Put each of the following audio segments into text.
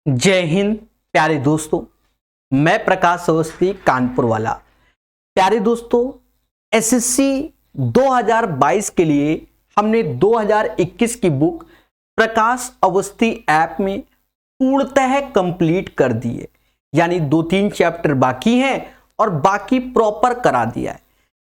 जय हिंद प्यारे दोस्तों। मैं प्रकाश अवस्थी कानपुर वाला। प्यारे दोस्तों, एसएससी 2022 के लिए हमने 2021 की बुक प्रकाश अवस्थी ऐप में पूर्णतः कंप्लीट कर दी है। यानी 2-3 चैप्टर बाकी हैं और बाकी प्रॉपर करा दिया है,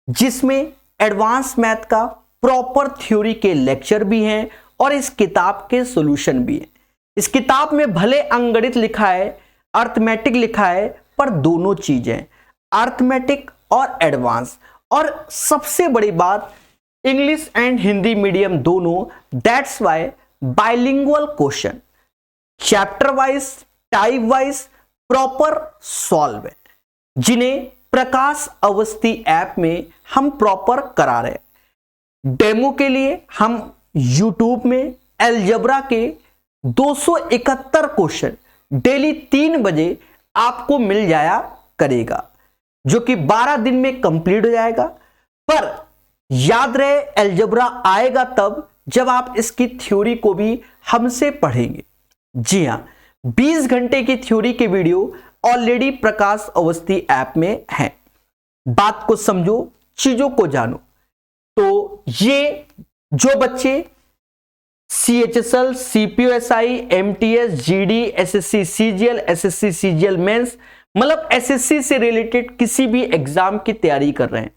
जिसमें एडवांस मैथ का प्रॉपर थ्योरी के लेक्चर भी हैं और इस किताब के सॉल्यूशन भी हैं। इस किताब में भले अंकगणित लिखा है, अर्थमेटिक लिखा है, पर दोनों चीजें अर्थमेटिक और एडवांस, और सबसे बड़ी बात इंग्लिश एंड हिंदी मीडियम दोनों। That's why bilingual question chapter wise, type wise proper solve है, जिन्हें प्रकाश अवस्थी ऐप में हम प्रॉपर करा रहे हैं। डेमो के लिए हम YouTube में अलजेब्रा के 271 क्वेश्चन डेली 3 बजे आपको मिल जाया करेगा, जो कि 12 दिन में कंप्लीट हो जाएगा। पर याद रहे, अलजेब्रा आएगा तब जब आप इसकी थ्योरी को भी हमसे पढ़ेंगे। जी हां, 20 घंटे की थ्योरी के वीडियो ऑलरेडी प्रकाश अवस्थी ऐप में है। बात को समझो, चीजों को जानो। तो ये जो बच्चे CHSL, CPOSI, MTS, GD, SSC CGL, SSC CGL mains, मतलब SSC से रिलेटेड किसी भी एग्जाम की तैयारी कर रहे हैं,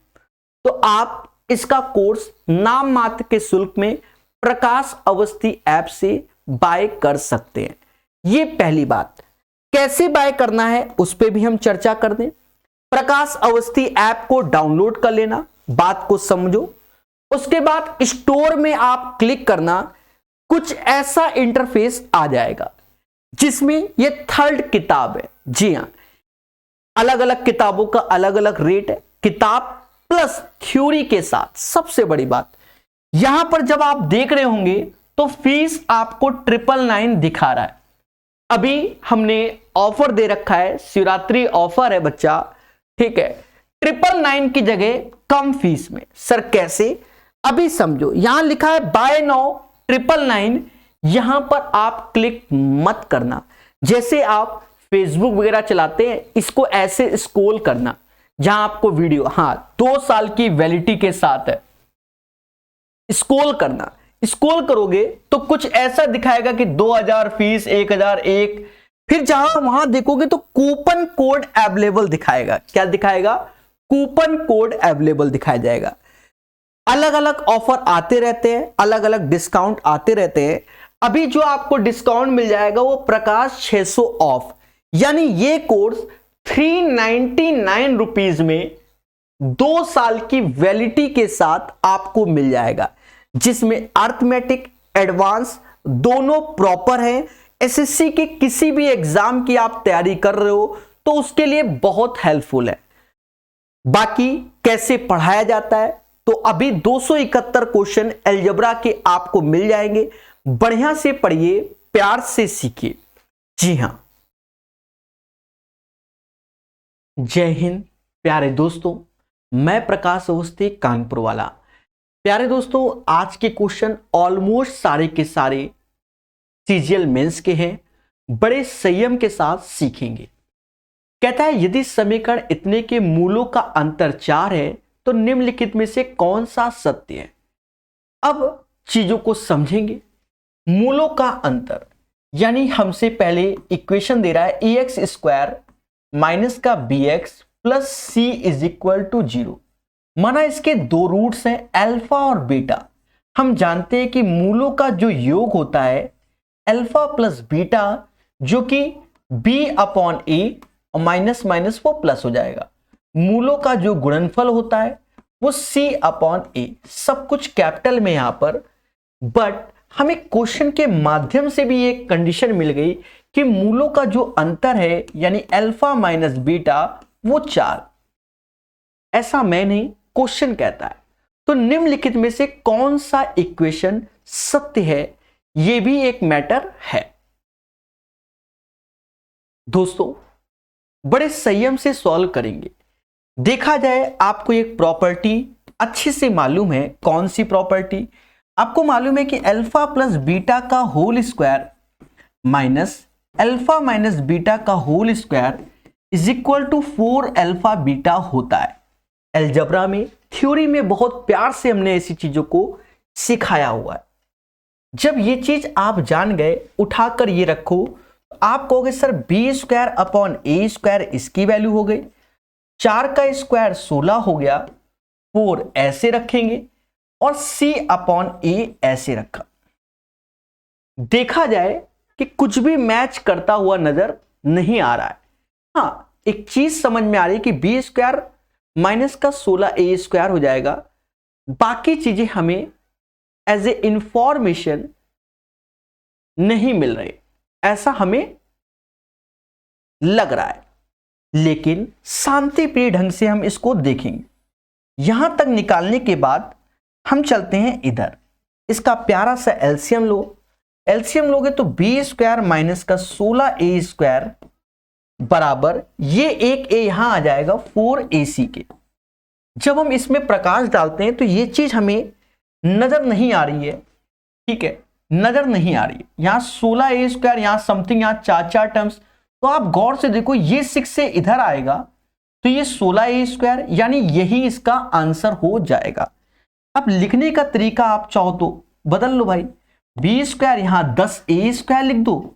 तो आप इसका कोर्स नाम मात्र के शुल्क में प्रकाश अवस्थी ऐप से बाय कर सकते हैं। ये पहली बात। कैसे बाय करना है उस पर भी हम चर्चा कर दें। प्रकाश अवस्थी ऐप को डाउनलोड कर लेना, बात को समझो। उसके बाद स्टोर में आप क्लिक करना, कुछ ऐसा इंटरफेस आ जाएगा जिसमें ये 3rd किताब है। जी हां, अलग अलग किताबों का अलग अलग रेट है, किताब प्लस थ्योरी के साथ। सबसे बड़ी बात, यहां पर जब आप देख रहे होंगे तो फीस आपको 999 दिखा रहा है। अभी हमने ऑफर दे रखा है, शिवरात्रि ऑफर है बच्चा, ठीक है। 999 की जगह कम फीस में। सर कैसे? अभी समझो। यहां लिखा है बाय नाउ 999, यहां पर आप क्लिक मत करना। जैसे आप फेसबुक वगैरह चलाते हैं, इसको ऐसे स्क्रॉल करना जहां आपको वीडियो 2 साल की वैलिडिटी के साथ है, स्क्रॉल करना। स्क्रॉल करोगे तो कुछ ऐसा दिखाएगा कि 2000 फीस, 1001। फिर जहां वहां देखोगे तो कूपन कोड अवेलेबल दिखाएगा। क्या दिखाएगा? कूपन कोड अवेलेबल दिखाया जाएगा। अलग अलग ऑफर आते रहते हैं, अलग अलग डिस्काउंट आते रहते हैं। अभी जो आपको डिस्काउंट मिल जाएगा वो प्रकाश 600 ऑफ, यानी ये कोर्स 399 रुपीज में 2 साल की वैलिडिटी के साथ आपको मिल जाएगा, जिसमें अर्थमेटिक एडवांस दोनों प्रॉपर है। एसएससी के किसी भी एग्जाम की आप तैयारी कर रहे हो तो उसके लिए बहुत हेल्पफुल है। बाकी कैसे पढ़ाया जाता है, तो अभी 271 क्वेश्चन अलजेब्रा के आपको मिल जाएंगे। बढ़िया से पढ़िए, प्यार से सीखिए। जी हां, जय हिंद प्यारे दोस्तों। मैं प्रकाश अवस्थी कानपुर वाला। प्यारे दोस्तों, आज के क्वेश्चन ऑलमोस्ट सारे के सारे सीजीएल मेंस के हैं। बड़े संयम के साथ सीखेंगे। कहता है, यदि समीकरण इतने के मूलों का अंतर 4 है तो निम्नलिखित में से कौन सा सत्य है। अब चीजों को समझेंगे। मूलों का अंतर यानी हमसे पहले इक्वेशन दे रहा है ax² माइनस का bx plus c is equal to 0। माना इसके 2 रूट्स हैं, अल्फा और बीटा। हम जानते हैं कि मूलों का जो योग होता है अल्फा प्लस बीटा, जो कि b/a और माइनस माइनस वो प्लस हो जाएगा। मूलों का जो गुणनफल होता है वो c/a। सब कुछ कैपिटल में यहां पर। बट हमें क्वेश्चन के माध्यम से भी एक कंडीशन मिल गई कि मूलों का जो अंतर है यानी अल्फा माइनस बीटा वो 4। ऐसा मैं नहीं, क्वेश्चन कहता है। तो निम्नलिखित में से कौन सा इक्वेशन सत्य है, यह भी एक मैटर है। दोस्तों, बड़े संयम से सॉल्व करेंगे। देखा जाए, आपको एक प्रॉपर्टी अच्छे से मालूम है। कौन सी प्रॉपर्टी? आपको मालूम है कि अल्फा प्लस बीटा का whole square minus alpha minus beta का whole square is equal to 4 alpha beta होता है। अलजेब्रा में, थ्योरी में बहुत प्यार से हमने ऐसी चीजों को सिखाया हुआ है। जब ये चीज आप जान गए, उठाकर ये रखो, तो आप कहोगे sir B square upon a square इसकी वैल्यू हो गई, 4 का स्क्वायर 16 हो गया, 4 ऐसे रखेंगे और c अपॉन ए ऐसे रखा। देखा जाए कि कुछ भी मैच करता हुआ नजर नहीं आ रहा है। हाँ, एक चीज समझ में आ रही है कि बी स्क्वायर माइनस का 16 ए स्क्वायर हो जाएगा। बाकी चीजें हमें एज ए इंफॉर्मेशन नहीं मिल रही, ऐसा हमें लग रहा है, लेकिन शांतिप्रिय ढंग से हम इसको देखेंगे। यहां तक निकालने के बाद हम चलते हैं इधर, इसका प्यारा सा एलसीएम लो। एलसीएम लोगे तो बी स्क्वायर माइनस का 16 ए स्क्वायर बराबर ये एक ए यहां आ जाएगा 4ac के। जब हम इसमें प्रकाश डालते हैं तो ये चीज हमें नजर नहीं आ रही है, ठीक है, नजर नहीं आ रही है। यहां 16 ए स्क्वायर, यहां समथिंग, यहां 4 टर्म्स, तो आप गौर से देखो, ये 6 से इधर आएगा तो ये 16 ए स्क्वायर, यानी यही इसका आंसर हो जाएगा। अब लिखने का तरीका आप चाहो तो बदल लो भाई, बी स्क्वायर यहां 10 ए स्क्वायर लिख दो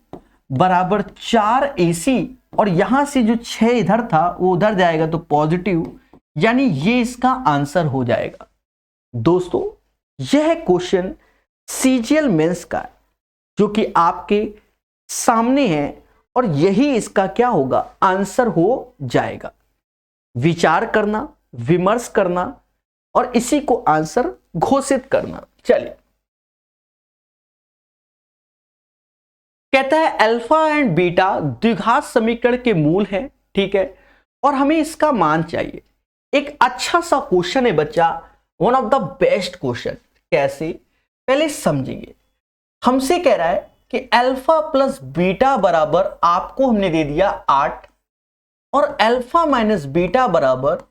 बराबर 4ac, और यहां से जो 6 इधर था वो उधर जाएगा तो पॉजिटिव, यानी ये इसका आंसर हो जाएगा। दोस्तों, यह क्वेश्चन सीजीएल मेंस का है, जो कि आपके सामने है, और यही इसका क्या होगा, आंसर हो जाएगा। विचार करना, विमर्श करना और इसी को आंसर घोषित करना। चलिए, कहता है अल्फा एंड बीटा द्विघात समीकरण के मूल हैं, ठीक है, और हमें इसका मान चाहिए। एक अच्छा सा क्वेश्चन है बच्चा, one of the best question. कैसे, पहले समझेंगे। हमसे कह रहा है कि अल्फा प्लस बीटा बराबर, आपको हमने दे दिया 8, और अल्फा माइनस बीटा बराबर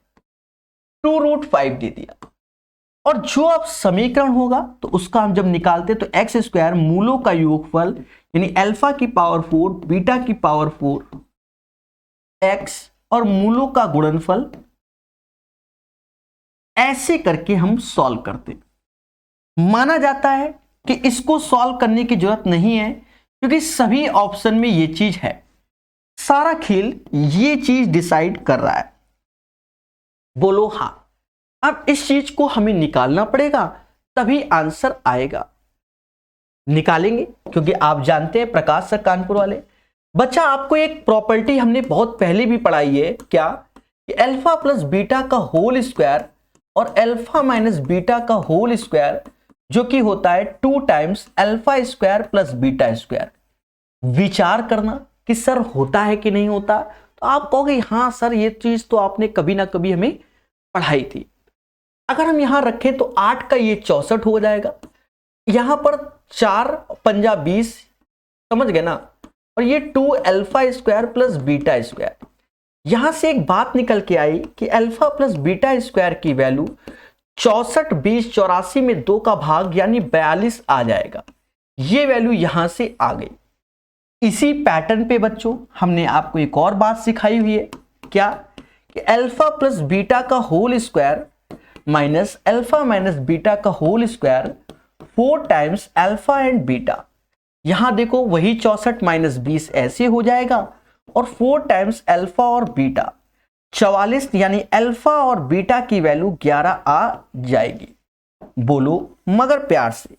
2√5 दे दिया, और जो अब समीकरण होगा तो उसका हम जब निकालते तो एक्स स्क्वायर मूलों का योगफल, यानी अल्फा की पावर 4 बीटा की पावर 4 एक्स और मूलों का गुणनफल, ऐसे करके हम सॉल्व करते। माना जाता है कि इसको सॉल्व करने की जरूरत नहीं है, क्योंकि सभी ऑप्शन में ये चीज है। सारा खेल ये चीज डिसाइड कर रहा है। बोलो हाँ। अब इस चीज को हमें निकालना पड़ेगा, तभी आंसर आएगा। निकालेंगे, क्योंकि आप जानते हैं प्रकाश सर कानपुर वाले। बच्चा, आपको एक प्रॉपर्टी हमने बहुत पहले भी पढ़ाई है, क्या, कि अल्फा प्लस बीटा का होल स्क्वायर और अल्फा माइनस बीटा का होल स्क्वायर, जो कि होता है 2 times alpha square plus beta square. विचार करना कि सर होता है कि नहीं होता, तो आप कहोगे हाँ सर, ये चीज तो आपने कभी ना कभी हमें पढ़ाई थी। अगर हम यहां रखें तो 8 का ये 64 हो जाएगा, यहां पर 4 पंजा 20, समझ गए ना, और ये 2 alpha square plus beta square. यहां से एक बात निकल के आई कि अल्फा प्लस बीटा स्क्वायर की वैल्यू 64, 20, 84 में 2 का भाग यानी 42 आ जाएगा। ये वैल्यू यहां से आ गई। इसी पैटर्न पे बच्चों हमने आपको एक और बात सिखाई हुई है, क्या, कि अल्फा प्लस बीटा का whole square minus alpha minus beta का whole square 4 times alpha and beta. यहां देखो वही 64 माइनस 20 ऐसे हो जाएगा, और 4 टाइम्स अल्फा और बीटा 44, यानी अल्फा और बीटा की वैल्यू 11 आ जाएगी। बोलो मगर प्यार से।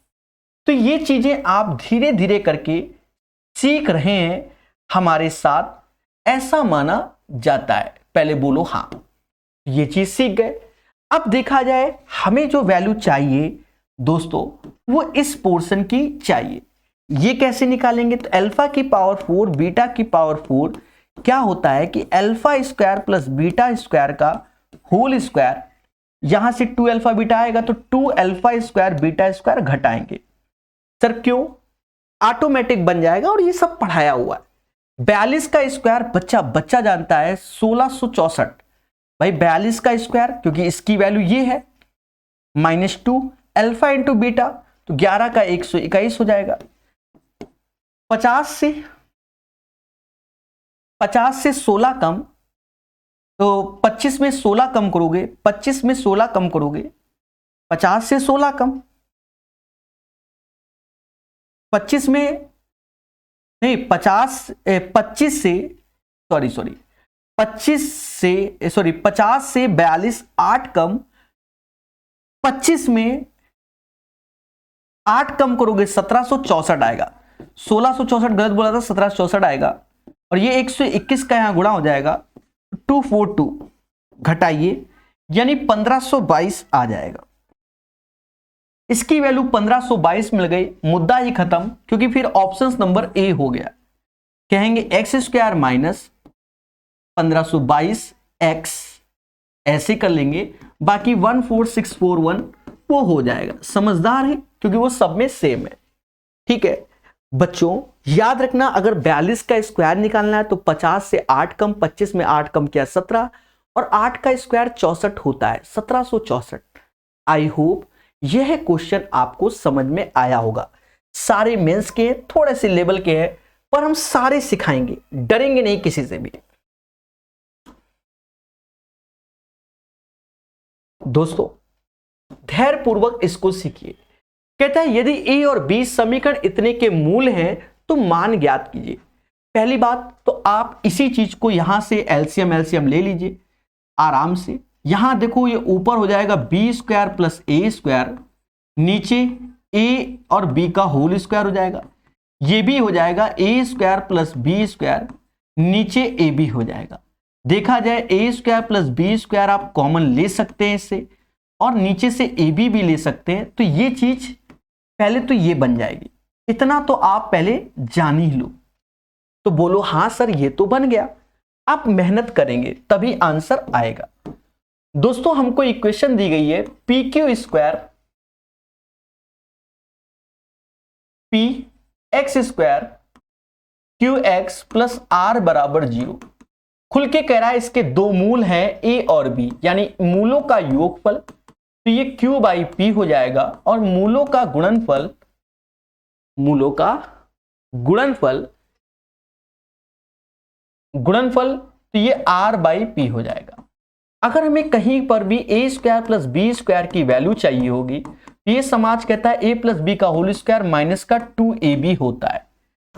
तो ये चीजें आप धीरे धीरे करके सीख रहे हैं हमारे साथ, ऐसा माना जाता है। पहले बोलो हाँ, ये चीज सीख गए। अब देखा जाए हमें जो वैल्यू चाहिए दोस्तों, वो इस पोर्शन की चाहिए। ये कैसे निकालेंगे, तो अल्फा की पावर 4 बीटा की पावर 4 क्या होता है कि alpha square plus beta square का होल स्क्वायर, यहां से 2 अल्फा बीटा आएगा तो 2 अल्फा स्क्वायर बीटा स्क्वायर घटाएंगे। सर क्यों, ऑटोमेटिक बन जाएगा, और ये सब पढ़ाया हुआ है। 42 का स्क्वायर बच्चा जानता है 1664, भाई 42 का स्क्वायर, क्योंकि इसकी वैल्यू ये है, -2 अल्फा इंटू बीटा, तो 11 का 121 हो जाएगा। 50 से 50 से 16 कम, तो 25 में 16 कम करोगे, 25 में 16 कम करोगे, 50 से 16 कम, 25 में नहीं 25 से 50 से 42 8 कम, 25 में 8 कम करोगे 1764 आएगा। 1664 गलत बोला था, 1764 आएगा। और ये 121 का यहां गुणा हो जाएगा, 242 घटाइए, यानी 1522 आ जाएगा। इसकी वैल्यू 1522 मिल गई, मुद्दा ही खत्म, क्योंकि फिर ऑप्शन नंबर ए हो गया। कहेंगे एक्स स्क्वायर माइनस 1522 एक्स, ऐसे कर लेंगे, बाकी 14641 वो हो जाएगा। समझदार है, क्योंकि वो सब में सेम है। ठीक है बच्चों, याद रखना, अगर 42 का स्क्वायर निकालना है तो 50 से 8 कम, 25 में 8 कम किया 17, और 8 का स्क्वायर 64 होता है, 1764। आई होप यह क्वेश्चन आपको समझ में आया होगा। सारे मेंस के थोड़े से लेवल के हैं, पर हम सारे सिखाएंगे, डरेंगे नहीं किसी से भी। दोस्तों धैर्य पूर्वक इसको सीखिए। कहता है यदि ए और बी समीकरण इतने के मूल हैं तो मान ज्ञात कीजिए। पहली बात तो आप इसी चीज को यहां से एलसीएम ले लीजिए आराम से। यहां देखो ये ऊपर हो जाएगा बी स्क्वायर प्लस ए स्क्वायर, नीचे ए और बी का होल स्क्वायर हो जाएगा। ये भी हो जाएगा ए स्क्वायर प्लस बी स्क्वायर, नीचे ए बी हो जाएगा। देखा जाए ए स्क्वायर प्लस बी स्क्वायर आप कॉमन ले सकते हैं इससे, और नीचे से ए बी भी ले सकते हैं। तो ये चीज पहले तो ये बन जाएगी। इतना तो आप पहले जान ही लो। तो बोलो हाँ सर ये तो बन गया। आप मेहनत करेंगे तभी आंसर आएगा। दोस्तों हमको इक्वेशन दी गई है p q square p x square q x plus r बराबर 0। खुल के कह रहा है इसके दो मूल हैं ए और बी, यानी मूलों का योगफल, तो ये q बाई पी हो जाएगा, और मूलों का गुणनफल तो ये r बाई पी हो जाएगा। अगर हमें कहीं पर भी ए स्क्वायर प्लस बी स्क्वायर की वैल्यू चाहिए होगी तो ये समाज कहता है ए प्लस बी का होल स्क्वायर माइनस का 2ab होता है।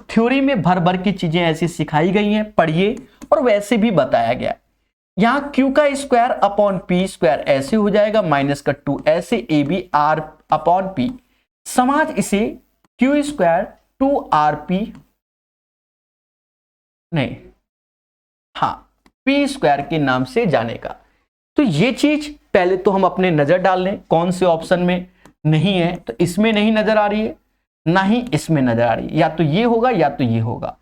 थ्योरी में भर भर की चीजें ऐसी सिखाई गई हैं, पढ़िए, और वैसे भी बताया गया। यहां q का स्क्वायर अपॉन पी स्क्वायर ऐसे हो जाएगा, माइनस का 2 ऐसे, a b r upon p, समाज इसे q स्क्वायर 2rp नहीं हाँ पी स्क्वायर के नाम से जानेगा। तो ये चीज पहले तो हम अपने नजर डाल लें कौन से ऑप्शन में नहीं है। तो इसमें नहीं नजर आ रही है, ना ही इसमें नजर आ रही है, या तो ये होगा या तो ये होगा।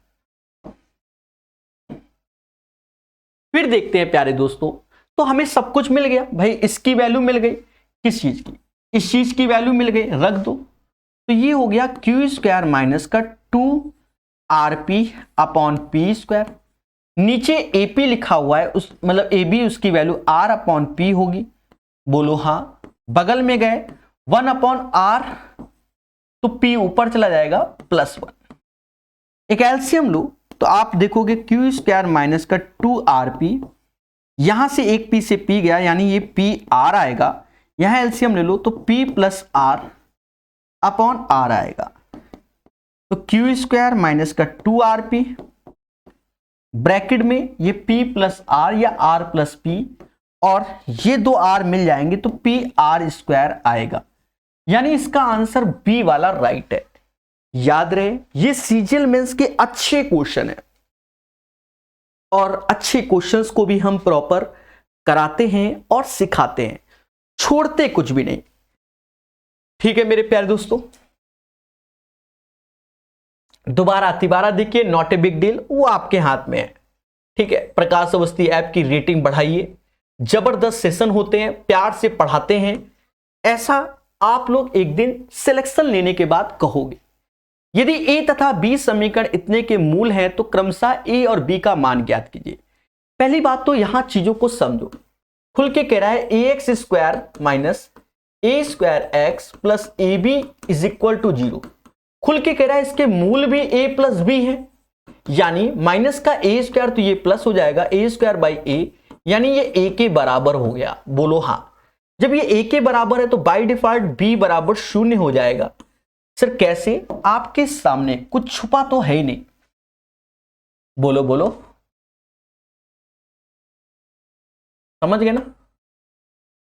फिर देखते हैं प्यारे दोस्तों, तो हमें सब कुछ मिल गया भाई। इसकी वैल्यू मिल गई, किस चीज की, इस चीज की वैल्यू मिल गई, रख दो। तो ये हो गया क्यू स्क्वायर माइनस का 2rp अपॉन पी स्क्वायर, नीचे एपी लिखा हुआ है, उस मतलब ए बी, उसकी वैल्यू r अपॉन पी होगी। बोलो हाँ। बगल में गए 1 अपॉन r, तो p ऊपर चला जाएगा +1। एक एलसीएम लो तो आप देखोगे क्यू स्क्वायर माइनस का 2rp, यहां से एक p से p गया, यानी ये pr आएगा। यहां एलसीएम ले लो तो p plus r upon r आएगा। तो क्यू स्क्वायर माइनस का 2rp, ब्रैकेट में ये p प्लस r या r प्लस p, और ये दो r मिल जाएंगे तो pr स्क्वायर आएगा। यानी इसका आंसर बी वाला राइट है। याद रहे ये सीजीएल मेंस के अच्छे क्वेश्चन है, और अच्छे क्वेश्चंस को भी हम प्रॉपर कराते हैं और सिखाते हैं, छोड़ते कुछ भी नहीं। ठीक है मेरे प्यारे दोस्तों, दोबारा देखिए, नॉट ए बिग डील, वो आपके हाथ में है। ठीक है, प्रकाश अवस्थी ऐप की रेटिंग बढ़ाइए, जबरदस्त सेशन होते हैं, प्यार से पढ़ाते हैं, ऐसा आप लोग एक दिन सिलेक्शन लेने के बाद कहोगे। यदि ए तथा बी समीकरण इतने के मूल हैं तो क्रमशः ए और बी का मान ज्ञात कीजिए। पहली बात तो यहां चीजों को समझो। खुल के कह रहा है a x square minus a square x plus a b is equal to 0। खुल के कह रहा है इसके मूल भी a प्लस बी है, यानी माइनस का ए स्क्वायर तो ये प्लस हो जाएगा ए स्क्वायर बाई ए, यानी ये ए के बराबर हो गया। बोलो हाँ। जब ये ए के बराबर है तो बाय डिफॉल्ट बी बराबर 0 हो जाएगा। सर कैसे? आपके सामने कुछ छुपा तो है ही नहीं। बोलो बोलो, समझ गए ना?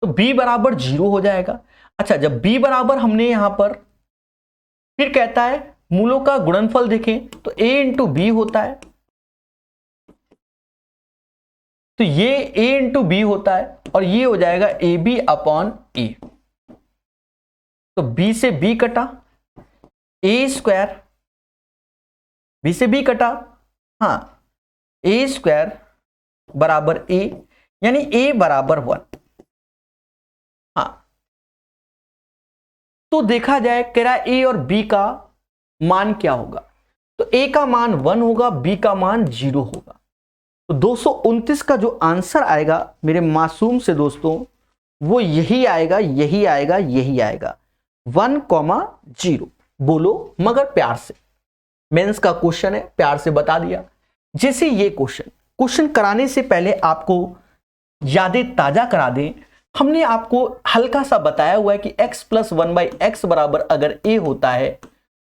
तो b बराबर 0 हो जाएगा। अच्छा, जब b बराबर हमने यहां पर, फिर कहता है मूलों का गुणनफल देखें तो a इंटू बी होता है, तो ये a इंटू बी होता है और ये हो जाएगा ए बी अपॉन ए। तो b से b कटा, ए स्क्वायर, b से b कटा, हाँ, ए स्क्वायर बराबर a, यानी a बराबर 1। हाँ, तो देखा जाए कह रहा a और b का मान क्या होगा, तो a का मान 1 होगा, b का मान 0 होगा। तो 229 का जो आंसर आएगा मेरे मासूम से दोस्तों, वो यही आएगा, यही आएगा, यही आएगा, 1,0। बोलो मगर प्यार से, मेंस का क्वेश्चन है, प्यार से बता दिया। जैसे ये क्वेश्चन कराने से पहले आपको यादें ताजा करा दें, हमने आपको हल्का सा बताया हुआ है कि x प्लस 1/x बराबर अगर a होता है,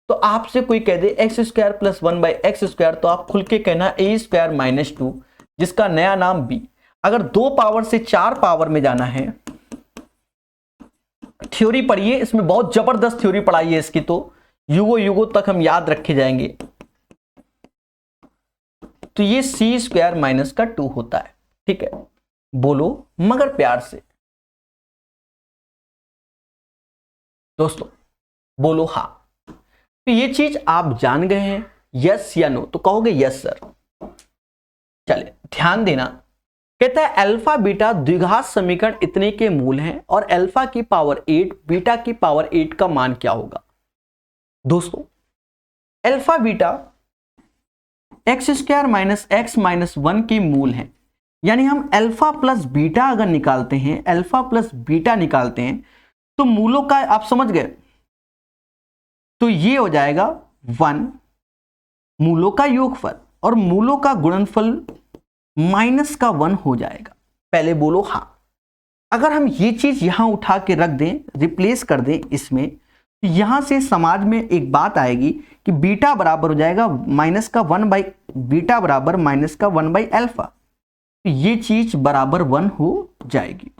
तो आपसे कोई कह दे x square plus 1/x square, तो आप खुल के कहना a स्क्वायर माइनस 2, जिसका नया नाम b। अगर 2 पावर से 4 पावर में जाना है, थ्योरी पढ़िए, इसमें बहुत जबरदस्त थ्योरी पढ़ाई है इसकी, तो युगो युगो तक हम याद रखे जाएंगे। तो ये c स्क्वायर माइनस का 2 होता है। ठीक है, बोलो मगर प्यार से दोस्तों, बोलो हाँ। तो ये चीज आप जान गए हैं, यस या नो? तो कहोगे यस सर। चलिए ध्यान देना, कहता है अल्फा बीटा द्विघात समीकरण इतने के मूल हैं और अल्फा की पावर 8 बीटा की पावर 8 का मान क्या होगा? दोस्तों alpha beta x square minus x minus 1 के मूल हैं, यानी हम अल्फा प्लस बीटा अगर निकालते हैं, अल्फा प्लस बीटा निकालते हैं, तो मूलों का आप समझ गए, तो ये हो जाएगा 1 मूलों का योगफल और मूलों का गुणनफल माइनस का 1 हो जाएगा। पहले बोलो हाँ। अगर हम ये चीज यहां उठा के रख दें, रिप्लेस कर दें इसमें, तो यहां से समाज में एक बात आएगी कि बीटा बराबर हो जाएगा माइनस का 1 बाई बीटा बराबर माइनस का 1 बाई अल्फा, तो ये चीज बराबर 1 हो जाएगी।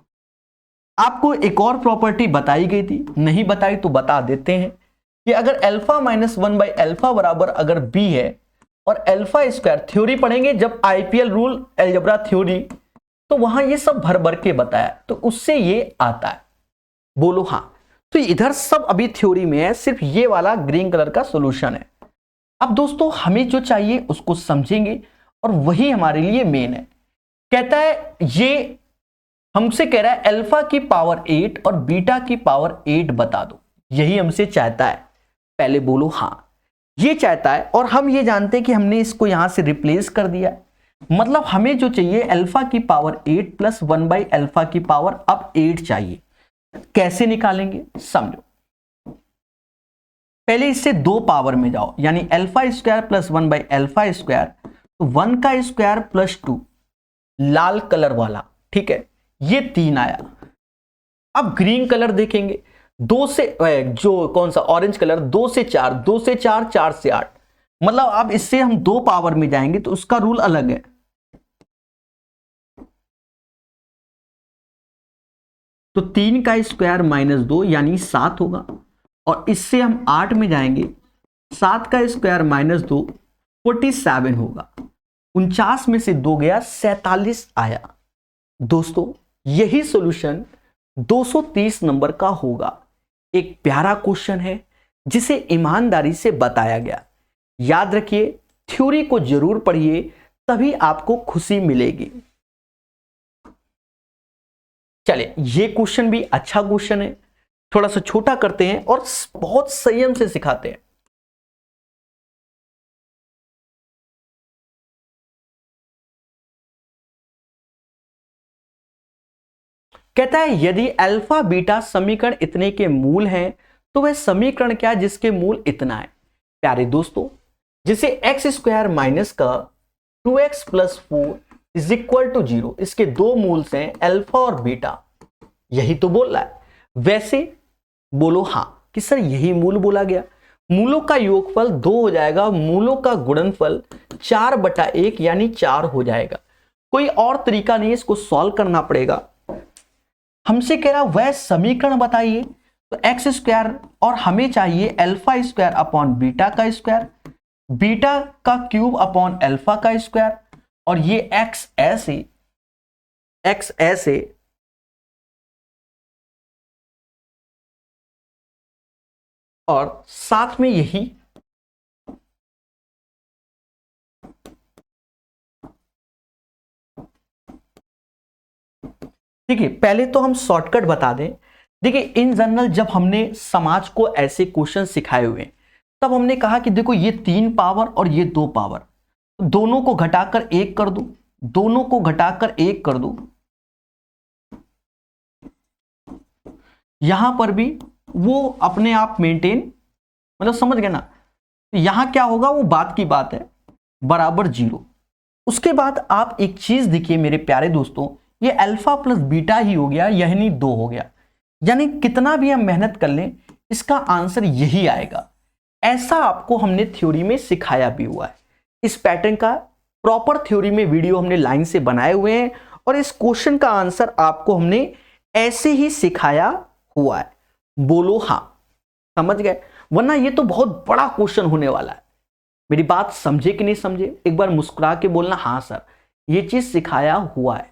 आपको एक और प्रॉपर्टी बताई गई थी, नहीं बताई तो बता देते हैं कि अगर अल्फा माइनस 1 बाई अल्फा बराबर अगर b है और अल्फा स्क्वायर, थ्योरी पढ़ेंगे जब आईपीएल रूल अलजेब्रा थ्योरी, तो वहां ये सब भर भर के बताया, तो उससे ये आता है। बोलो हाँ। तो इधर सब अभी थ्योरी में है, सिर्फ ये वाला ग्रीन कलर का सॉल्यूशन है। अब दोस्तों हमें जो चाहिए उसको समझेंगे और वही हमारे लिए मेन है। कहता है ये हमसे कह रहा है अल्फा की पावर 8 और बीटा की पावर 8 बता दो, यही हमसे चाहता है। पहले बोलो हाँ, ये चाहता है और हम ये जानते हैं कि हमने इसको यहां से रिप्लेस कर दिया, मतलब हमें जो चाहिए अल्फा की पावर 8 प्लस 1 बाई अल्फा की पावर अब 8 चाहिए। कैसे निकालेंगे समझो, पहले इससे 2 पावर में जाओ, यानी alpha square plus 1 by alpha square, तो 1 का स्क्वायर प्लस 2 लाल कलर वाला, ठीक है, ये 3 आया। अब ग्रीन कलर देखेंगे, 2 से जो कौन सा ऑरेंज कलर, 2 से 4, 2 से 4, 4 से 8, मतलब अब इससे हम 2 पावर में जाएंगे तो उसका रूल अलग है। तो 3 का स्क्वायर माइनस 2 यानी 7 होगा, और इससे हम 8 में जाएंगे, 7 का स्क्वायर माइनस 2 47 होगा। 49 में से 2 गया, 47 आया। दोस्तों यही सॉल्यूशन 230 नंबर का होगा। एक प्यारा क्वेश्चन है जिसे ईमानदारी से बताया गया। याद रखिए, थ्योरी को जरूर पढ़िए, तभी आपको खुशी मिलेगी। चलिए ये क्वेश्चन भी अच्छा क्वेश्चन है, थोड़ा सा छोटा करते हैं और बहुत संयम से सिखाते हैं। कहता है यदि अल्फा बीटा समीकरण इतने के मूल हैं तो वह समीकरण क्या जिसके मूल इतना है। प्यारे दोस्तों जिसे एक्स स्क्वायर माइनस का 2x plus 4 is equal to 0, इसके दो मूल्स हैं अल्फा और बीटा, यही तो बोल रहा है। वैसे बोलो हाँ कि सर यही मूल बोला गया, मूलों का योगफल 2 हो जाएगा, मूलों का गुणनफल 4/1 यानी 4 हो जाएगा। कोई और तरीका नहीं है, इसको सॉल्व करना पड़ेगा। हमसे कह रहा वह समीकरण बताइए, तो एक्स स्क्वायर और हमें चाहिए अल्फा स्क्वायर अपॉन बीटा का स्क्वायर, बीटा का क्यूब अपॉन अल्फा का स्क्वायर, और ये एक्स ऐसे और साथ में यही देखिए। पहले तो हम शॉर्टकट बता दें। देखिए इन जनरल जब हमने समाज को ऐसे क्वेश्चन सिखाए हुए तब हमने कहा कि देखो ये 3 पावर और ये 2 पावर, दोनों को घटाकर 1 कर दो, दोनों को घटाकर 1 कर दो। यहां पर भी वो अपने आप मेंटेन, मतलब समझ गए ना। यहां क्या होगा वो बात की बात है, बराबर 0। उसके बाद आप एक चीज देखिए मेरे प्यारे दोस्तों, ये अल्फा प्लस बीटा ही हो गया, यानी 2 हो गया। यानी कितना भी हम मेहनत कर लें इसका आंसर यही आएगा। ऐसा आपको हमने थ्योरी में सिखाया भी हुआ है। इस पैटर्न का प्रॉपर थ्योरी में वीडियो हमने लाइन से बनाए हुए हैं, और इस क्वेश्चन का आंसर आपको हमने ऐसे ही सिखाया हुआ है। बोलो हाँ, समझ गए? वरना ये तो बहुत बड़ा क्वेश्चन होने वाला है। मेरी बात समझे कि नहीं समझे? एक बार मुस्कुरा के बोलना हाँ सर ये चीज सिखाया हुआ है।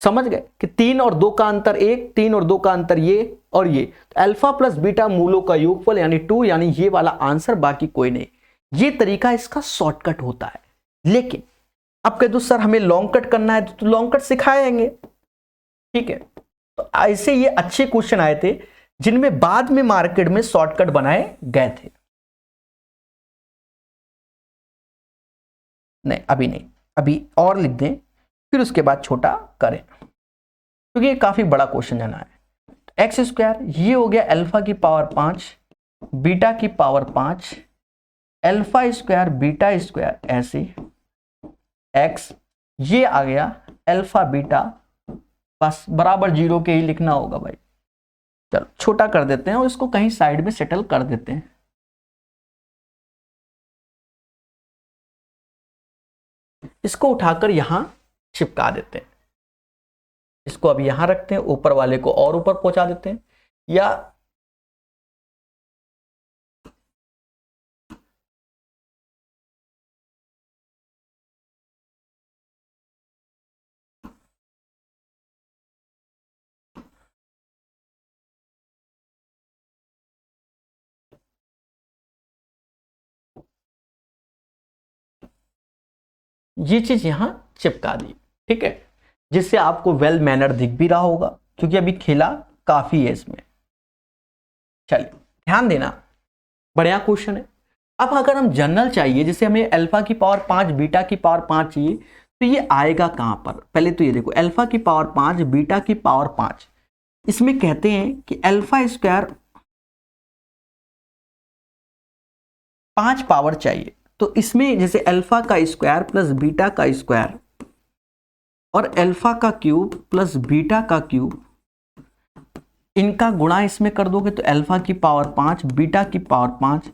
समझ गए कि 3 और 2 का अंतर 1, 3 और 2 का अंतर ये और ये, तो अल्फा प्लस बीटा मूलों का योगफल यानी 2, यानी ये वाला आंसर, बाकी कोई नहीं। ये तरीका इसका शॉर्टकट होता है। लेकिन अब कह दो सर हमें लॉन्ग कट करना है, तो लॉन्ग कट सिखाएंगे, ठीक है। तो ऐसे ये अच्छे क्वेश्चन आए थे जिनमें बाद में मार्केट में शॉर्टकट बनाए गए थे। नहीं अभी नहीं, अभी और लिख दें फिर उसके बाद छोटा करें, क्योंकि ये काफी बड़ा क्वेश्चन जाना है। एक्स स्क्वायर ये हो गया अल्फा की पावर 5, बीटा की power 5, alpha square beta square ऐसे, एक्स ये आ गया अल्फा बीटा, बस बराबर 0 के ही लिखना होगा भाई। चलो छोटा कर देते हैं और इसको कहीं साइड में सेटल कर देते हैं। इसको उठाकर यहां चिपका देते हैं, इसको अब यहां रखते हैं, ऊपर वाले को और ऊपर पहुंचा देते हैं, या ये चीज यहां चिपका दी, ठीक है, जिससे आपको वेल मैनर दिख भी रहा होगा, क्योंकि अभी खेला काफी है इसमें। चलिए ध्यान देना, बढ़िया क्वेश्चन है। अब अगर हम जनरल चाहिए, जैसे हमें अल्फा की पावर 5 बीटा की पावर 5 चाहिए, तो ये आएगा कहां पर? पहले तो ये देखो अल्फा की पावर 5 बीटा की पावर 5, इसमें कहते हैं कि अल्फा स्क्वायर 5 पावर चाहिए, तो इसमें जैसे अल्फा का स्क्वायर प्लस बीटा का स्क्वायर और अल्फा का क्यूब प्लस बीटा का क्यूब, इनका गुणा इसमें कर दोगे तो अल्फा की पावर 5 बीटा की पावर 5,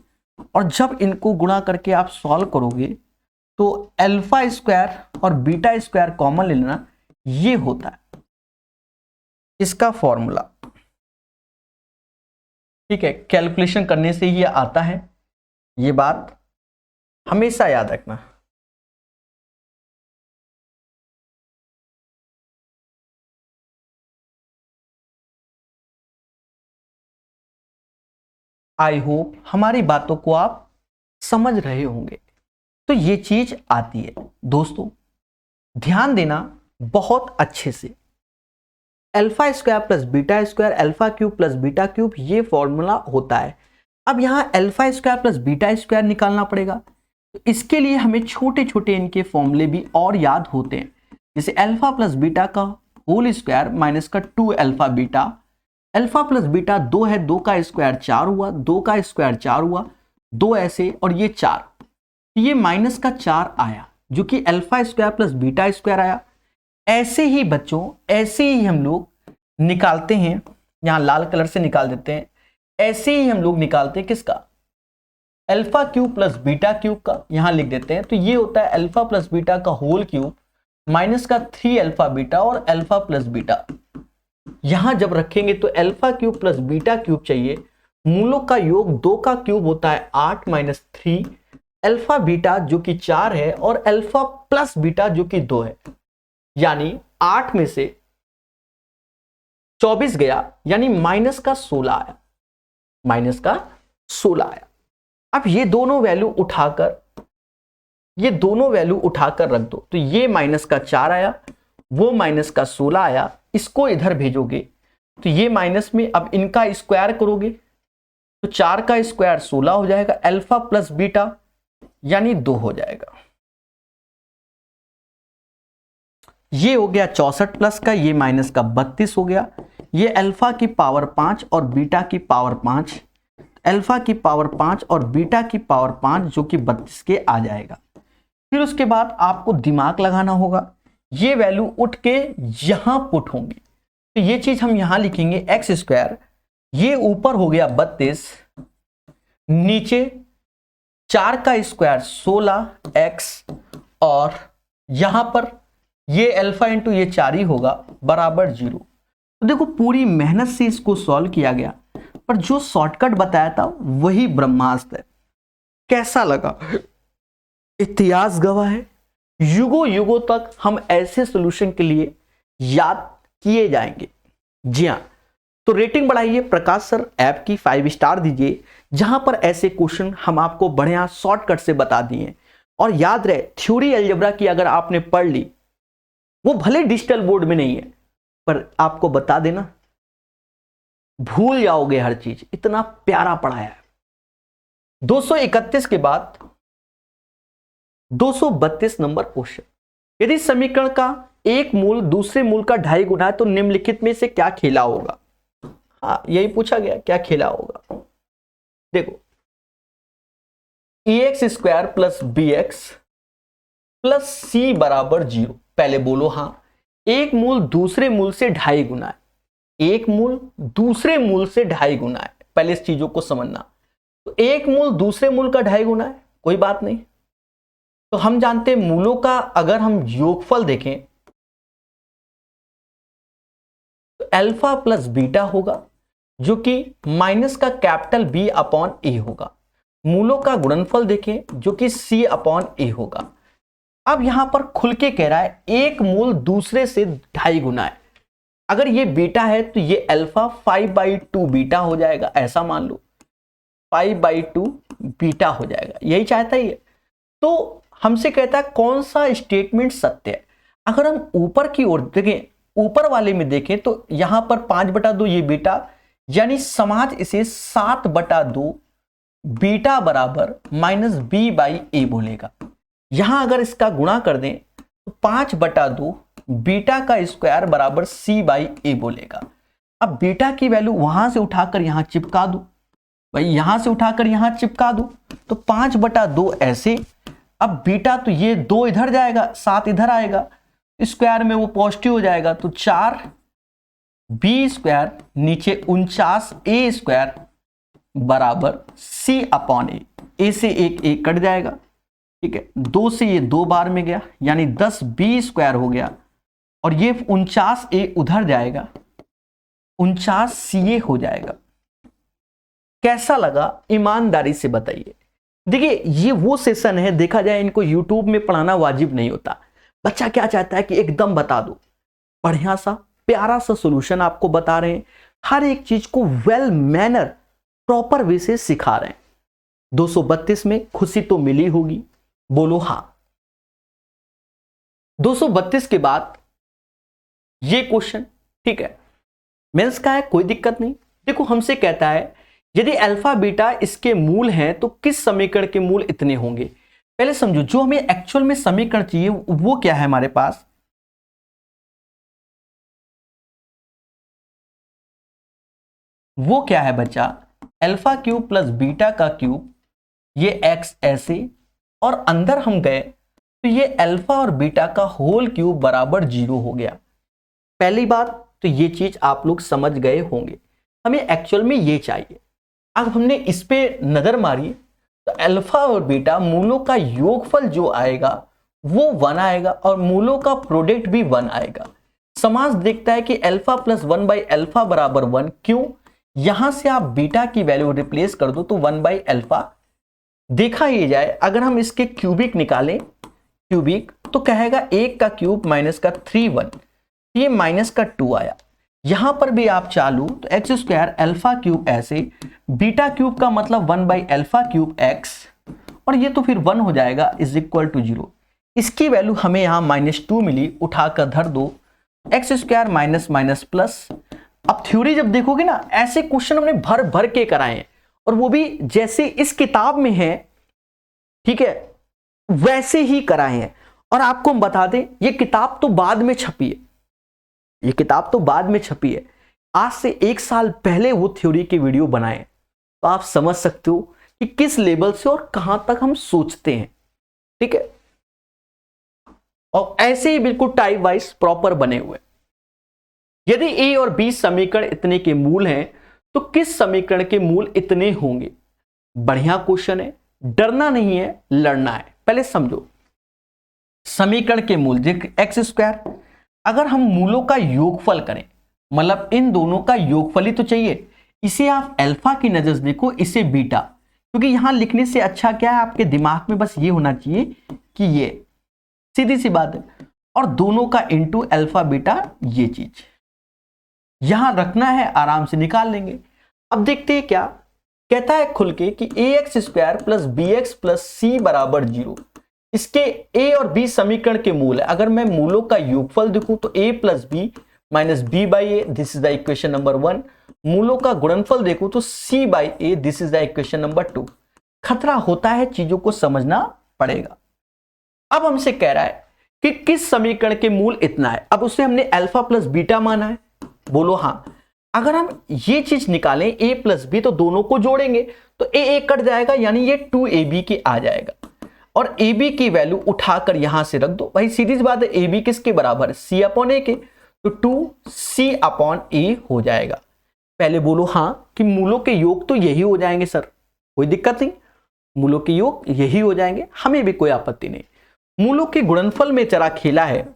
और जब इनको गुणा करके आप सॉल्व करोगे तो अल्फा स्क्वायर और बीटा स्क्वायर कॉमन ले लेना, ये होता है इसका फॉर्मूला, ठीक है। कैलकुलेशन करने से ये आता है, ये बात हमेशा याद रखना। आई होप हमारी बातों को आप समझ रहे होंगे। तो ये चीज आती है दोस्तों, ध्यान देना बहुत अच्छे से। Alpha square plus beta square, alpha cube plus beta cube, ये फॉर्मूला होता है। अब यहां alpha square plus beta square निकालना पड़ेगा, तो इसके लिए हमें छोटे छोटे इनके फॉर्मूले भी और याद होते हैं, जैसे अल्फा प्लस बीटा का होल स्क्वायर माइनस का 2 alpha beta, alpha plus beta 2 है, 2 का स्क्वायर 4 हुआ, 2 का स्क्वायर 4 हुआ, 2 ऐसे और ये 4, ये माइनस का 4 आया जो कि alpha square plus beta square आया। ऐसे ही बच्चों, ऐसे ही हम लोग निकालते हैं, यहां लाल कलर से निकाल देते हैं। ऐसे ही हम लोग निकालते हैं किसका, alpha cube plus beta cube का, यहां लिख देते हैं। तो ये होता है अल्फा प्लस बीटा का होल क्यूब माइनस का 3 अल्फा बीटा और अल्फा प्लस बीटा। यहां जब रखेंगे तो alpha cube plus beta cube चाहिए, मूलों का योग 2 का क्यूब होता है 8 माइनस 3 अल्फा बीटा जो कि 4 है और अल्फा प्लस बीटा जो कि 2 है, यानी 8 में से 24 गया, यानी माइनस का 16 आया, माइनस का 16 आया। अब ये दोनों वैल्यू उठाकर रख दो, तो ये माइनस का 4 आया, वो माइनस का 16 आया, इसको इधर भेजोगे तो ये माइनस में अब इनका स्क्वायर करोगे तो 4 का स्क्वायर 16 हो जाएगा, अल्फा प्लस बीटा यानी 2 हो जाएगा। ये हो गया 64 प्लस का, ये माइनस का 32 हो गया। ये अल्फा की पावर 5 और बीटा की पावर 5, अल्फा की पावर 5 और बीटा की पावर 5 जो कि 32 के आ जाएगा। फिर उसके बाद आपको दिमाग लगाना होगा, ये वैल्यू उठ के यहां पुट होंगी, तो ये चीज हम यहां लिखेंगे एक्स स्क्वायर, ये ऊपर हो गया 32, नीचे 4 का स्क्वायर 16 एक्स, और यहां पर ये अल्फा इंटू ये 4 ही होगा बराबर 0। तो देखो पूरी मेहनत से इसको सॉल्व किया गया, पर जो शॉर्टकट बताया था वही ब्रह्मास्त्र है। कैसा लगा? इतिहास गवाह है, युगों युगों तक हम ऐसे सॉल्यूशन के लिए याद किए जाएंगे। जी हाँ, तो रेटिंग बढ़ाइए प्रकाश सर ऐप की, 5 स्टार दीजिए, जहां पर ऐसे क्वेश्चन हम आपको बढ़िया शॉर्टकट से बता दिए। और याद रहे, थ्योरी अलजेब्रा की अगर आपने पढ़ ली, वो भले डिजिटल बोर्ड में नहीं है, पर आपको बता देना भूल जाओगे हर चीज, इतना प्यारा पढ़ाया है। 231 के बाद 232 नंबर क्वेश्चन, यदि समीकरण का एक मूल दूसरे मूल का 2.5 गुना है तो निम्नलिखित में से क्या खेला होगा? हाँ, यही पूछा गया, क्या खेला होगा। देखो, ax square plus bx plus c बराबर 0। पहले बोलो हाँ, एक मूल दूसरे मूल से 2.5 गुना है, एक मूल दूसरे मूल से 2.5 गुना है, पहले इस चीजों को समझना। तो एक मूल दूसरे मूल का 2.5 गुना है, कोई बात नहीं। तो हम जानते हैं मूलों का अगर हम योगफल देखें तो अल्फा प्लस बीटा होगा जो कि माइनस का कैपिटल B अपॉन A होगा। मूलों का गुणनफल देखें जो कि C अपॉन A होगा। अब यहां पर खुल के कह रहा है एक मूल दूसरे से 2.5 गुना है, अगर ये बीटा है तो ये अल्फा 5/2 बीटा हो जाएगा, ऐसा मान लो 5/2 बीटा हो जाएगा, यही चाहता ही है। तो हमसे कहता है कौन सा स्टेटमेंट सत्य है। अगर हम ऊपर की ओर देखें, ऊपर वाले में देखें तो यहां पर 5/2 ये बीटा, यानी समाज इसे 7/2 बीटा बराबर माइनस B/A बोलेगा। यहां अगर इसका गुणा कर दें तो 5/2 बीटा का स्क्वायर बराबर C/A बोलेगा। अब बीटा की वैल्यू वहां से उठाकर यहां चिपका दो, भाई यहां से उठाकर यहां चिपका दो, तो 5/2 ऐसे। अब बीटा तो ये 2 इधर जाएगा, 7 इधर आएगा, स्क्वायर में वो पॉजिटिव हो जाएगा, तो 4B स्क्वायर नीचे 49A स्क्वायर बराबर C अपॉन A। A से एक A कट जाएगा, ठीक है, 2 से ये 2 बार में गया, यानी 10B स्क्वायर हो गया, और ये 49A उधर जाएगा, 49CA हो जाएगा। कैसा लगा ईमानदारी से बताइए। देखिए ये वो सेशन है, देखा जाए इनको यूट्यूब में पढ़ाना वाजिब नहीं होता। बच्चा क्या चाहता है कि एकदम बता दो, बढ़िया सा प्यारा सा सॉल्यूशन आपको बता रहे हैं, हर एक चीज को वेल मैनर प्रॉपर वे से सिखा रहे हैं। 232 में खुशी तो मिली होगी, बोलो हाँ। 232 के बाद ये क्वेश्चन, ठीक है, मेंस का है, कोई दिक्कत नहीं। देखो हमसे कहता है यदि अल्फा बीटा इसके मूल हैं तो किस समीकरण के मूल इतने होंगे। पहले समझो, जो हमें एक्चुअल में समीकरण चाहिए वो क्या है हमारे पास, वो क्या है बच्चा, अल्फा क्यूब प्लस बीटा का क्यूब, ये x ऐसे और अंदर हम गए तो ये अल्फा और बीटा का होल क्यूब बराबर 0 हो गया। पहली बात तो ये चीज आप लोग समझ गए होंगे, हमें एक्चुअल में ये चाहिए। अब हमने इस पे नजर मारी तो अल्फा और बीटा मूलों का योगफल जो आएगा वो 1 आएगा और मूलों का प्रोडक्ट भी 1 आएगा। समास देखता है कि अल्फा प्लस 1 बाई अल्फा बराबर 1। क्यों? यहां से आप बीटा की वैल्यू रिप्लेस कर दो तो 1 बाई अल्फा। देखा ये जाए अगर हम इसके क्यूबिक निकालें क्यूबिक तो कहेगा 1 का क्यूब माइनस का 3 1, ये माइनस का 2 आया। यहां पर भी आप चालू तो एक्स स्क्वायर अल्फा क्यूब ऐसे, बीटा क्यूब का मतलब 1 बाई अल्फा क्यूब एक्स, और ये तो फिर 1 हो जाएगा इज इक्वल टू 0। इसकी वैल्यू हमें यहां -2 मिली, उठाकर धर दो, x square minus minus plus. अब थ्योरी जब देखोगे ना, ऐसे क्वेश्चन हमने भर भर के कराए हैं और वो भी जैसे इस किताब में है, ठीक है, वैसे ही कराए हैं। और आपको हम बता दें ये किताब तो बाद में छपी है, ये किताब तो बाद में छपी है, आज से 1 साल पहले वो थ्योरी के वीडियो बनाए, तो आप समझ सकते हो कि किस लेवल से और कहां तक हम सोचते हैं। ठीक है, और ऐसे ही बिल्कुल टाइप वाइज प्रॉपर बने हुए। यदि ए और बी समीकरण इतने के मूल हैं तो किस समीकरण के मूल इतने होंगे? बढ़िया क्वेश्चन है, डरना नहीं है, लड़ना है। पहले समझो समीकरण के मूल एक्स स्क्वायर, अगर हम मूलों का योगफल करें, मतलब इन दोनों का योगफल ही तो चाहिए। इसे आप अल्फा की नजर से देखो, इसे बीटा, क्योंकि यहां लिखने से अच्छा क्या है, आपके दिमाग में बस ये होना चाहिए कि ये सीधी सी बात है, और दोनों का इंटू अल्फा बीटा, ये चीज यहां रखना है, आराम से निकाल लेंगे। अब देखते हैं क्या कहता है खुल के कि a x square plus b x plus c बराबर 0। इसके ए और बी समीकरण के मूल है। अगर मैं मूलों का योगफल देखूं तो a plus b minus b by a, this is the equation number 1। मूलों का गुणनफल देखूं तो c by a, this is the equation number 2। खतरा होता है, चीजों को समझना पड़ेगा। अब हमसे कह रहा है कि किस समीकरण के मूल इतना है। अब उसे हमने अल्फा प्लस बीटा माना है, बोलो हाँ। अगर हम ये चीज निकालें ए प्लस बी तो दोनों को जोड़ेंगे तो ए कट जाएगा, यानी ये 2ab के आ जाएगा, और ab की वैल्यू उठाकर यहां से रख दो। भाई सीधी सी बात है, ab किसके बराबर है? c अपॉन ए के, तो 2c अपॉन ए हो जाएगा। पहले बोलो हाँ कि मूलों के योग तो यही हो जाएंगे सर, कोई दिक्कत नहीं, मूलों के योग यही हो जाएंगे, हमें भी कोई आपत्ति नहीं। मूलों के गुणनफल में जरा खेला है,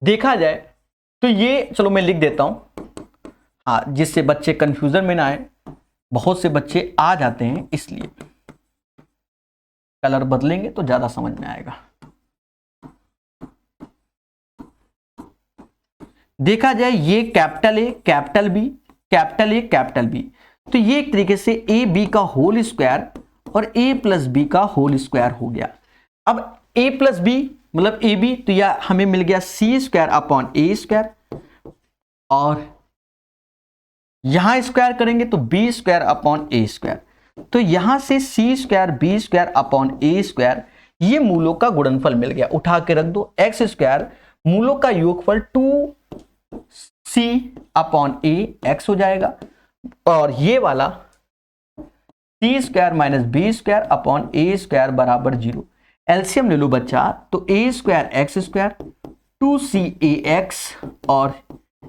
देखा जाए तो ये, चलो मैं लिख देता हूं, हाँ, जिससे बच्चे कंफ्यूजन में ना आए। बहुत से बच्चे आ जाते हैं, इसलिए कलर बदलेंगे तो ज्यादा समझ में आएगा। देखा जाए ये capital A capital B, capital A capital B, तो ये एक तरीके से ए बी का होल स्क्वायर और ए प्लस बी का होल स्क्वायर हो गया। अब ए प्लस बी मतलब ए बी, तो यह हमें मिल गया सी स्क्वायर अपॉन ए स्क्वायर, और यहां स्क्वायर करेंगे तो B square upon a square, तो यहां से सी square B square upon a square, ये मूलों का गुणनफल मिल गया। उठा के रख दो, एक्स स्क्वायर मूलों का योगफल 2c अपॉन ए एक्स हो जाएगा, और ये वाला c square minus b square upon a square बराबर 0। एलसीएम ले लो बच्चा, तो a square x square 2c a x, और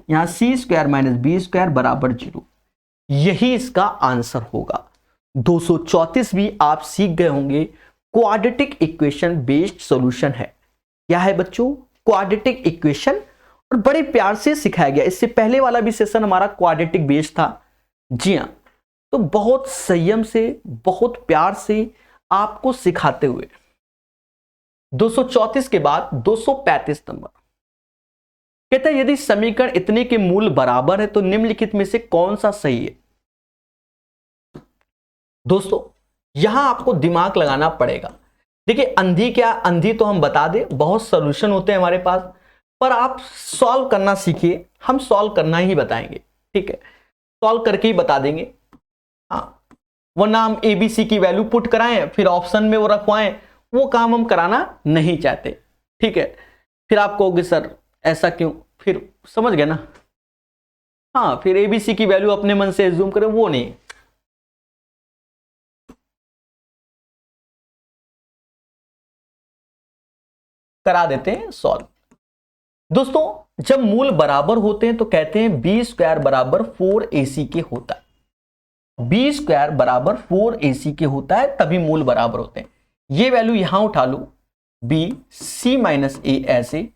यहां c square minus b square बराबर 0। यही इसका आंसर होगा। 234 भी आप सीख गए होंगे, क्वाड्रेटिक इक्वेशन बेस्ड सॉल्यूशन है। क्या है बच्चों? क्वाड्रेटिक इक्वेशन, और बड़े प्यार से सिखाया गया। इससे पहले वाला भी सेशन हमारा क्वाड्रेटिक बेस्ड था, जी हाँ, तो बहुत संयम से, बहुत प्यार से आपको सिखाते हुए 234 के बाद 235 नंबर कहता है यदि समीकरण इतने के मूल बराबर है तो निम्नलिखित में से कौन सा सही है। दोस्तों यहां आपको दिमाग लगाना पड़ेगा। देखिए अंधी क्या, अंधी तो हम बता दें, बहुत सॉल्यूशन होते हैं हमारे पास, पर आप सॉल्व करना सीखिए, हम सॉल्व करना ही बताएंगे, ठीक है, सॉल्व करके ही बता देंगे। हाँ, वरना हम एबीसी की वैल्यू पुट कराएं फिर ऑप्शन में वो रखवाएं, वो काम हम कराना नहीं चाहते, ठीक है। फिर आप कहोगे सर ऐसा क्यों, फिर समझ गए ना। हाँ, फिर एबीसी की वैल्यू अपने मन से एज्यूम करें, वो नहीं। करा देते हैं सॉल्व। दोस्तों जब मूल बराबर होते हैं तो कहते हैं बी स्क्वायर बराबर 4ac के होता है। बी स्क्वायर बराबर 4ac के होता है तभी मूल बराबर होते हैं। ये वैल्यू यहां उठा लो, बी सी माइनस ए ऐसे,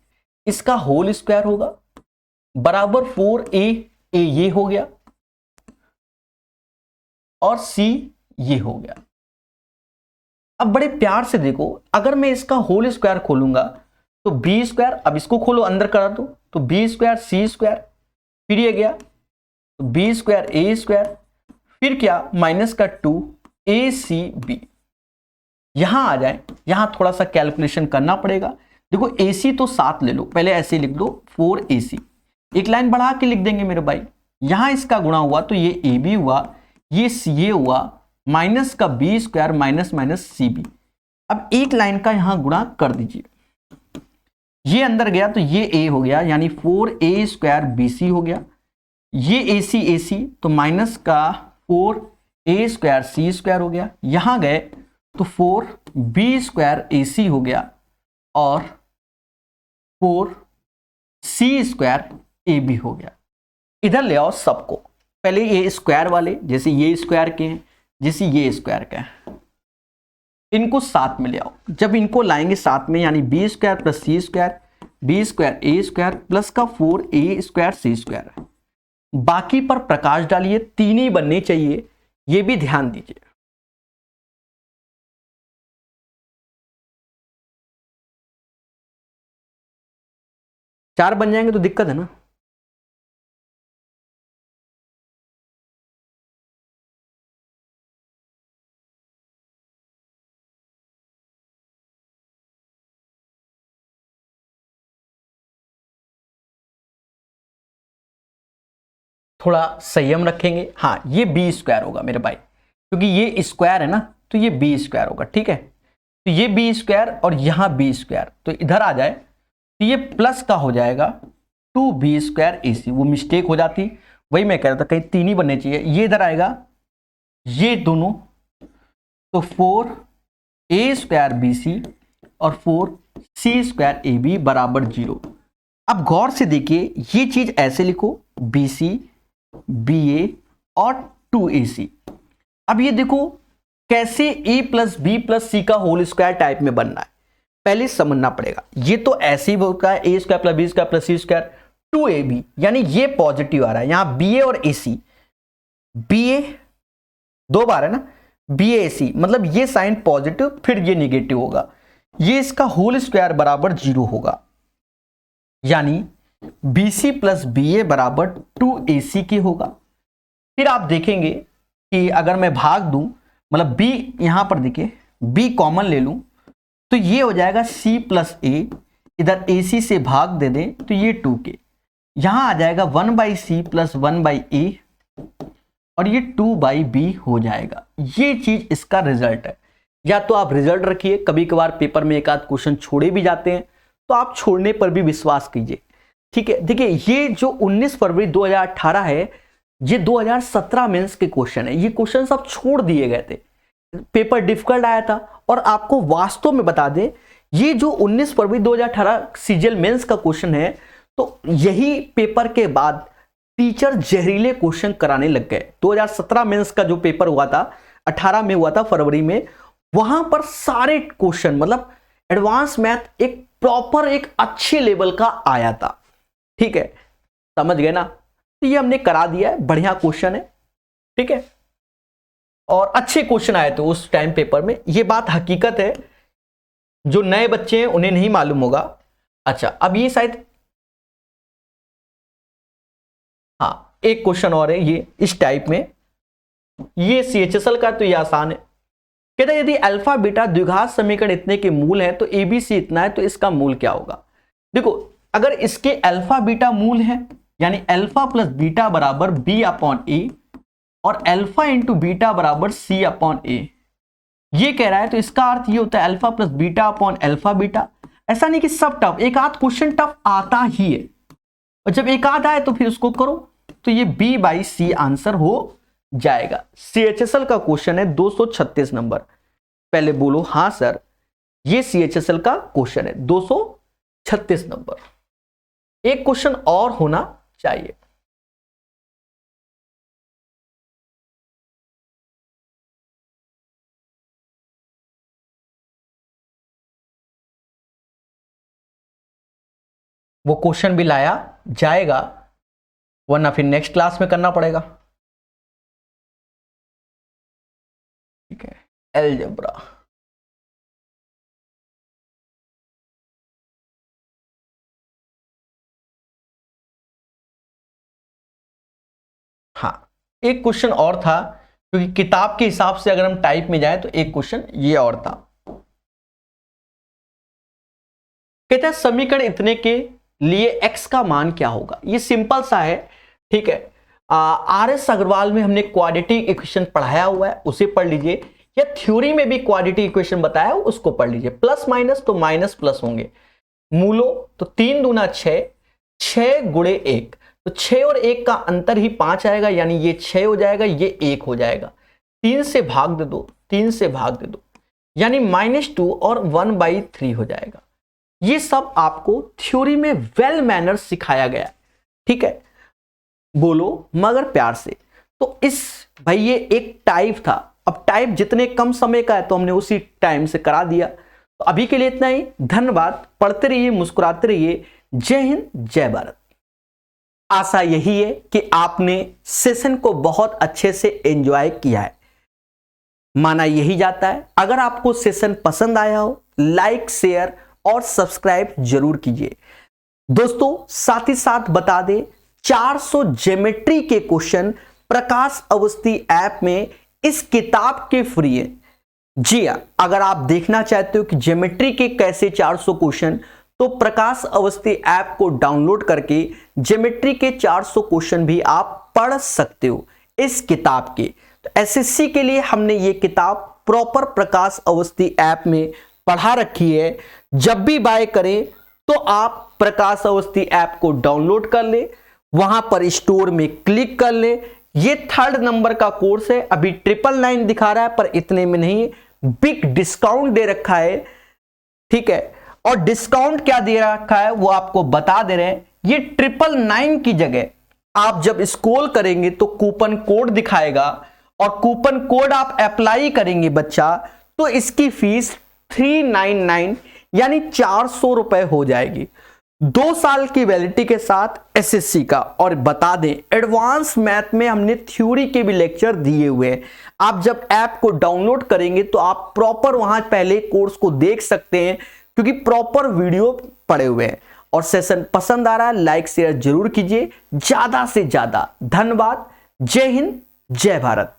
इसका होल स्क्वायर होगा बराबर 4a, ए ये हो गया और c ये हो गया। अब बड़े प्यार से देखो, अगर मैं इसका होल स्क्वायर खोलूंगा तो बी स्क्वायर, अब इसको खोलो अंदर करा दो तो बी स्क्वायर सी स्क्वायर, फिर ये गया तो बी स्क्वायर ए स्क्वायर, फिर क्या माइनस का 2ac, यहां आ जाए, यहां थोड़ा सा कैलकुलेशन करना पड़ेगा। देखो ac तो 7 ले लो, पहले ऐसे लिख दो 4ac, एक लाइन बढ़ा के लिख देंगे मेरे भाई। यहां इसका गुणा हुआ तो ये ab हुआ, ये ca हुआ, माइनस का B square minus minus cb। अब एक लाइन का यहां गुणा कर दीजिए, ये अंदर गया तो ये a हो गया यानी 4a स्क्वायर bc हो गया, ये ac तो माइनस का 4a स्क्वायर c स्क्वायर हो गया, यहां गए तो 4b स्क्वायर ac हो गया और 4c स्क्वायर ab हो गया। इधर ले आओ सबको, पहले ये स्क्वायर वाले जैसे ये स्क्वायर के हैं, जैसे ये स्क्वायर का है, इनको साथ में ले आओ। जब इनको लाएंगे साथ में यानी B square plus C square, B square ए स्क्वायर प्लस का 4a स्क्वायर सी स्क्वायर, बाकी पर प्रकाश डालिए, तीन ही बनने चाहिए, ये भी ध्यान दीजिए। चार बन जाएंगे तो दिक्कत है ना। थोड़ा संयम रखेंगे। हाँ ये बी स्क्वायर होगा मेरे भाई, क्योंकि ये स्क्वायर है ना तो ये बी स्क्वायर होगा, ठीक है। तो ये बी स्क्वायर और यहां बी स्क्वायर, तो इधर आ जाए तो ये प्लस का हो जाएगा 2b स्क्वायर ac, वो मिस्टेक हो जाती, वही मैं कह रहा था कहीं तीन ही बनने चाहिए। ये इधर आएगा ये दोनों, तो 4a स्क्वायर bc और 4c स्क्वायर ab बराबर 0। अब गौर से देखिए ये चीज ऐसे लिखो bc ba और 2ac। अब ये देखो कैसे a प्लस बी प्लस सी का होल स्क्वायर टाइप में बनना है, पहले समझना पड़ेगा। ये तो ऐसे ही होता है a square plus B square plus C square 2ab, यानी ये पॉजिटिव आ रहा है, यहां ba और ac, ba दो बार है ना, bac मतलब ये साइन पॉजिटिव फिर ये निगेटिव होगा, ये इसका होल स्क्वायर बराबर 0 होगा, यानी bc प्लस ba बराबर 2ac के होगा। फिर आप देखेंगे कि अगर मैं भाग दूं, मतलब b यहां पर देखिए b कॉमन ले लूं तो ये हो जाएगा c प्लस a, इधर ac से भाग दे दें तो ये 2k, यहां आ जाएगा 1/c प्लस 1/a और ये 2/b हो जाएगा। ये चीज इसका रिजल्ट है। या तो आप रिजल्ट रखिए, कभी कभार पेपर में एक आध क्वेश्चन छोड़े भी जाते हैं तो आप छोड़ने पर भी विश्वास कीजिए, ठीक है। देखिए ये जो 19 फरवरी 2018 है, ये 2017 मेंस के क्वेश्चन है, ये क्वेश्चन सब छोड़ दिए गए थे, पेपर डिफिकल्ट आया था। और आपको वास्तव में बता दें ये जो 19 फरवरी 2018 सीजीएल मेंस का क्वेश्चन है, तो यही पेपर के बाद टीचर जहरीले क्वेश्चन कराने लग गए। 2017 मेंस का जो पेपर हुआ था 18 में हुआ था फरवरी में, वहां पर सारे क्वेश्चन मतलब एडवांस मैथ एक प्रॉपर एक अच्छे लेवल का आया था, ठीक है, समझ गए ना। तो ये हमने करा दिया है, बढ़िया क्वेश्चन है, ठीक है, और अच्छे क्वेश्चन आए थे उस टाइम पेपर में, ये बात हकीकत है, जो नए बच्चे हैं उन्हें नहीं मालूम होगा। अच्छा अब ये शायद, हाँ एक क्वेश्चन और है ये इस टाइप में, ये CHSL का, तो ये आसान है। कहता है यदि अल्फा बीटा द्विघात समीकरण इतने के मूल है तो ABC इतना है, तो इसका मूल क्या होगा। देखो अगर इसके अल्फा बीटा मूल है यानी अल्फा प्लस बीटा बराबर B अपॉन A और अल्फा इंटू बीटा बराबर C अपॉन A, ये कह रहा है, तो इसका अर्थ ये होता है alpha plus beta upon alpha beta. ऐसा नहीं कि सब टफ, एक आध क्वेश्चन टफ आता ही है, और जब एक आध आए तो फिर उसको करो, तो ये B/C आंसर हो जाएगा। CHSL का क्वेश्चन है 236 नंबर, पहले बोलो हाँ सर, ये CHSL का क्वेश्चन है 236 36 नंबर। एक क्वेश्चन और होना चाहिए। वो क्वेश्चन भी लाया जाएगा, वरना फिर नेक्स्ट क्लास में करना पड़ेगा। ठीक है, अलजेब्रा। हाँ, एक क्वेश्चन और था, क्योंकि किताब के हिसाब से अगर हम टाइप में जाए तो एक क्वेश्चन ये और था। कहता है समीकरण इतने के लिए x का मान क्या होगा। ये सिंपल सा है, ठीक है। RS अग्रवाल में हमने क्वाड्रेटिक इक्वेशन पढ़ाया हुआ है, उसे पढ़ लीजिए, या थ्योरी में भी क्वाड्रेटिक इक्वेशन बताया है, उसको पढ़ लीजिए। प्लस माइनस तो माइनस प्लस होंगे, मूलो तो 3 दूना 6, 6 गुणे 1, तो 6 और 1 का अंतर ही 5 आएगा, यानी ये 6 हो जाएगा, ये 1 हो जाएगा। 3 से भाग दे दो, 3 से भाग दे दो, यानी -2 और 1/3 हो जाएगा। ये सब आपको थ्योरी में वेल मैनर सिखाया गया, ठीक है। बोलो मगर प्यार से। तो इस भाई ये एक टाइप था, अब टाइप जितने कम समय का है तो हमने उसी टाइम से करा दिया। तो अभी के लिए इतना ही, धन्यवाद। पढ़ते रहिए, मुस्कुराते रहिए। जय हिंद, जय भारत। आशा यही है कि आपने सेशन को बहुत अच्छे से एंजॉय किया है, माना यही जाता है। अगर आपको सेशन पसंद आया हो, लाइक शेयर और सब्सक्राइब जरूर कीजिए दोस्तों। साथ ही साथ बता दें, 400 ज्योमेट्री के क्वेश्चन प्रकाश अवस्थी ऐप में इस किताब के फ्री है। जी हां, अगर आप देखना चाहते हो कि ज्योमेट्री के कैसे 400 क्वेश्चन, तो प्रकाश अवस्थी ऐप को डाउनलोड करके ज्योमेट्री के 400 क्वेश्चन भी आप पढ़ सकते हो इस किताब के। तो एसएससी के लिए हमने ये किताब प्रॉपर प्रकाश अवस्थी ऐप में पढ़ा रखी है। जब भी बाय करें तो आप प्रकाश अवस्थी ऐप को डाउनलोड कर ले, वहां पर स्टोर में क्लिक कर ले। ये 3rd नंबर का कोर्स है, अभी 999 दिखा रहा है, पर इतने में नहीं, बिग डिस्काउंट दे रखा है, ठीक है। और डिस्काउंट क्या दे रखा है वो आपको बता दे रहे हैं। ये 999 की जगह आप जब स्क्रॉल करेंगे तो कूपन कोड दिखाएगा, और कूपन कोड आप अप्लाई करेंगे बच्चा, तो इसकी फीस 399 यानी 400 रुपए हो जाएगी, 2 साल की वैलिडिटी के साथ एसएससी का। और बता दें, एडवांस मैथ में हमने थ्योरी के भी लेक्चर दिए हुए हैं। आप जब ऐप को डाउनलोड करेंगे तो आप प्रॉपर वहां पहले कोर्स को देख सकते हैं, क्योंकि प्रॉपर वीडियो पड़े हुए हैं। और सेशन पसंद आ रहा है, लाइक शेयर जरूर कीजिए ज्यादा से ज्यादा। धन्यवाद। जय हिंद, जय भारत।